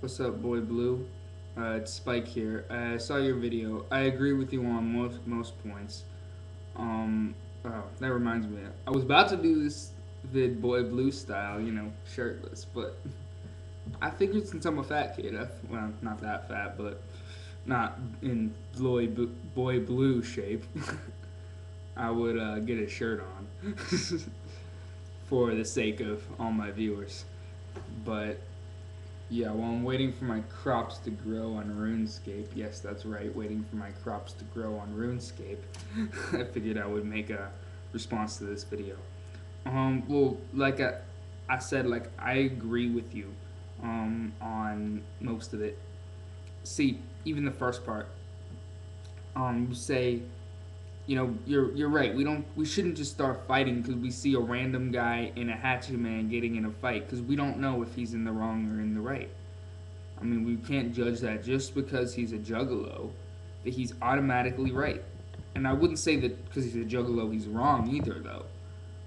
What's up, boy Blue? It's Spike here. I saw your video. I agree with you on most points. That reminds me. I was about to do this vid boy Blue style, shirtless, but I figured since I'm a fat kid, well, not that fat, but not in boy Blue shape, I would get a shirt on for the sake of all my viewers. But yeah, well, I'm waiting for my crops to grow on RuneScape. Yes, that's right, waiting for my crops to grow on RuneScape. I figured I would make a response to this video. Well, like I said, like I agree with you, on most of it. See, even the first part, you say, you're right. We shouldn't just start fighting because we see a random guy in a hatchet man getting in a fight because we don't know if he's in the wrong or in the right. I mean, we can't judge that just because he's a juggalo, that he's automatically right. And I wouldn't say that because he's a juggalo he's wrong either, though.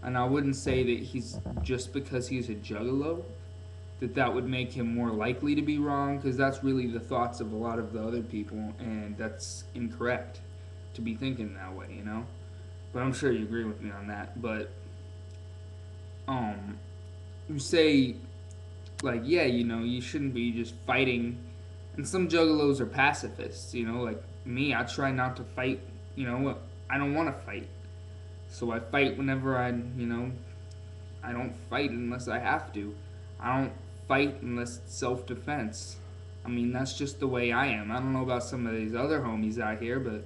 And I wouldn't say that he's just because he's a juggalo that would make him more likely to be wrong, because that's really the thoughts of a lot of the other people, and that's incorrect to be thinking that way. But I'm sure you agree with me on that. But um, you say, like, yeah, you shouldn't be just fighting. And some juggalos are pacifists, like me. I try not to fight. I don't want to fight, so I fight whenever I don't fight unless I have to. I don't fight unless it's self-defense. I mean, that's just the way I am. I don't know about some of these other homies out here, but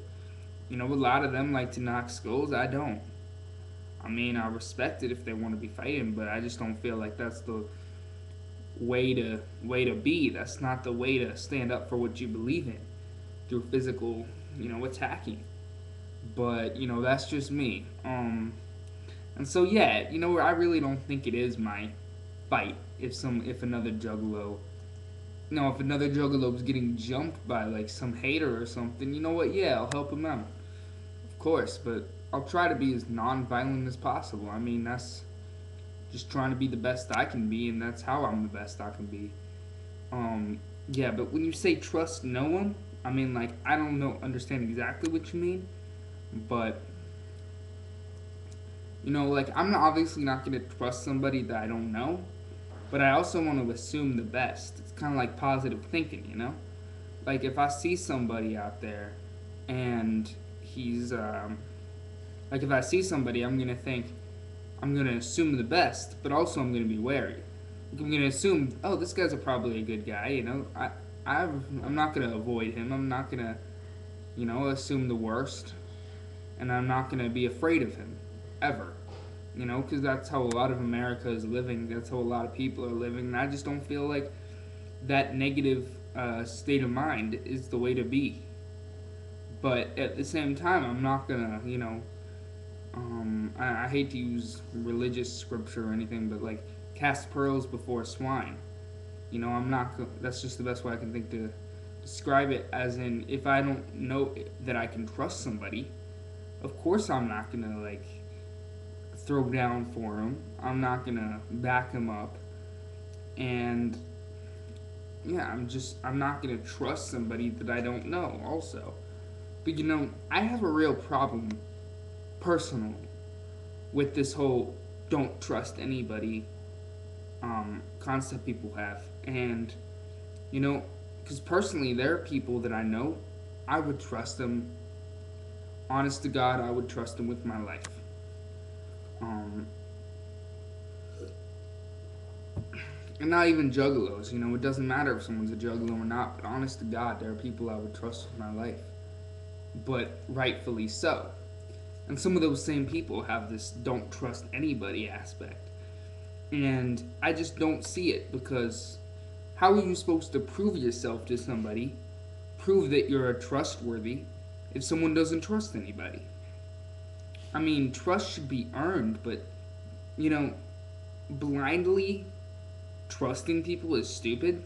a lot of them like to knock skulls. I don't. I mean, I respect it if they want to be fighting, but I just don't feel like that's the way to be. That's not the way to stand up for what you believe in through physical, attacking. But that's just me. And so yeah, I really don't think it is my fight if another juggalo. No, if another juggalo was getting jumped by like some hater or something, you know what? Yeah, I'll help him out, of course. But I'll try to be as non-violent as possible. I mean, that's just trying to be the best I can be, and that's how I'm the best I can be. Um, yeah, but when you say trust no one, I mean, like, I don't understand exactly what you mean, but like, I'm obviously not gonna trust somebody that I don't know, but I also want to assume the best. It's kind of like positive thinking. Like, if I see somebody out there, and he's like, if I see somebody, I'm gonna assume the best, but also I'm gonna be wary. I'm gonna assume, oh, this guy's probably a good guy. I'm not gonna avoid him. I'm not gonna, assume the worst, and I'm not gonna be afraid of him, ever. Because that's how a lot of America is living. That's how a lot of people are living. And I just don't feel like that negative state of mind is the way to be. But at the same time, I'm not gonna, I hate to use religious scripture or anything, but like, cast pearls before swine. I'm not. That's just the best way I can think to describe it. As in, if I don't know that I can trust somebody, of course I'm not gonna like throw down for him. I'm not gonna back him up, and yeah, I'm not gonna trust somebody that I don't know. Also, but I have a real problem personally with this whole don't trust anybody concept people have. And because personally there are people that I know, I would trust them, honest to God, I would trust them with my life. um and not even juggalos. It doesn't matter if someone's a juggalo or not, but honest to God, there are people I would trust with my life, but rightfully so. And some of those same people have this don't trust anybody aspect. And I just don't see it, because how are you supposed to prove yourself to somebody, prove that you're trustworthy, if someone doesn't trust anybody? I mean, trust should be earned, but, you know, blindly trusting people is stupid,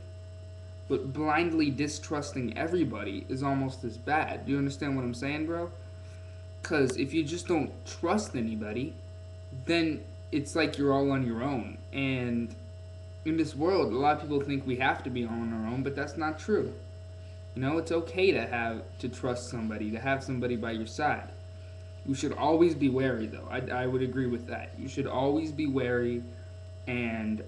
but blindly distrusting everybody is almost as bad. Do you understand what I'm saying, bro? Because if you just don't trust anybody, then it's like you're all on your own. And in this world, a lot of people think we have to be on our own, but that's not true. You know, it's okay to trust somebody, to have somebody by your side. You should always be wary, though. I would agree with that. You should always be wary and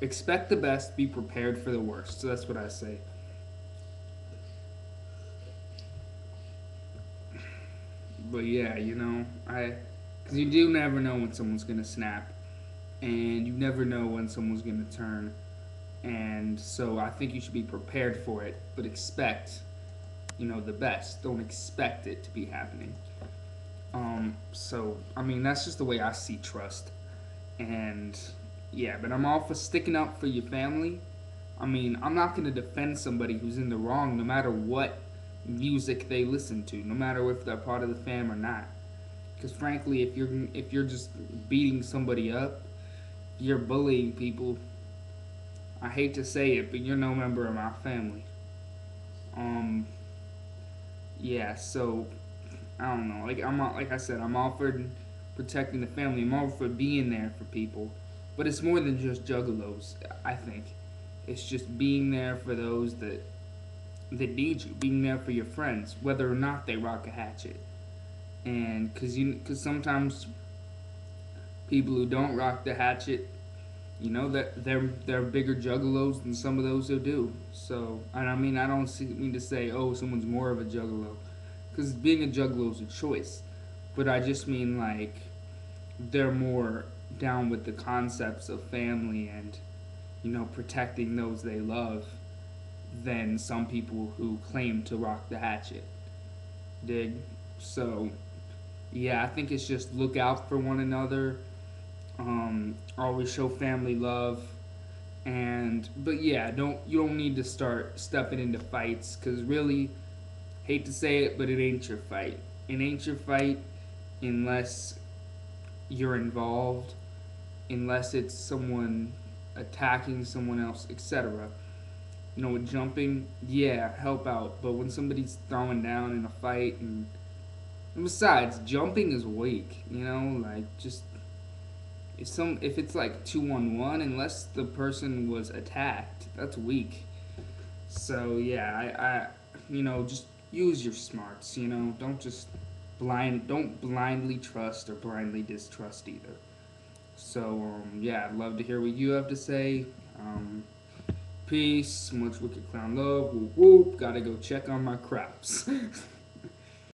expect the best, be prepared for the worst. So that's what I say. But yeah, because you do never know when someone's gonna snap, and you never know when someone's gonna turn, and so I think you should be prepared for it, but expect, the best. Don't expect it to be happening. So I mean, that's just the way I see trust, and yeah, but I'm all for sticking up for your family. I mean, I'm not gonna defend somebody who's in the wrong, no matter what music they listen to, no matter if they're part of the fam or not. Because frankly, if you're just beating somebody up, you're bullying people. I hate to say it, but you're no member of my family. Um, yeah. So I don't know. Like I said, I'm all for protecting the family. I'm all for being there for people, but it's more than just juggalos. I think it's just being there for those that need you, being there for your friends, whether or not they rock a hatchet. And because sometimes people who don't rock the hatchet, that they're bigger juggalos than some of those who do. So, and I mean, I don't mean to say, oh, someone's more of a juggalo, because being a juggalo is a choice. But I just mean like they're more down with the concepts of family and protecting those they love than some people who claim to rock the hatchet. Dig? So, yeah, I think it's just look out for one another. Always show family love, and but yeah, you don't need to start stepping into fights because really, hate to say it, but it ain't your fight. It ain't your fight unless you're involved, unless it's someone attacking someone else, etc. With jumping, yeah, help out. But when somebody's throwing down in a fight, and besides, jumping is weak. Like just if it's like 2-on-1, unless the person was attacked, that's weak. So yeah, just use your smarts. Don't blindly trust or blindly distrust either. So yeah, I'd love to hear what you have to say. Peace, much wicked clown love. Whoop whoop. Gotta go check on my crops.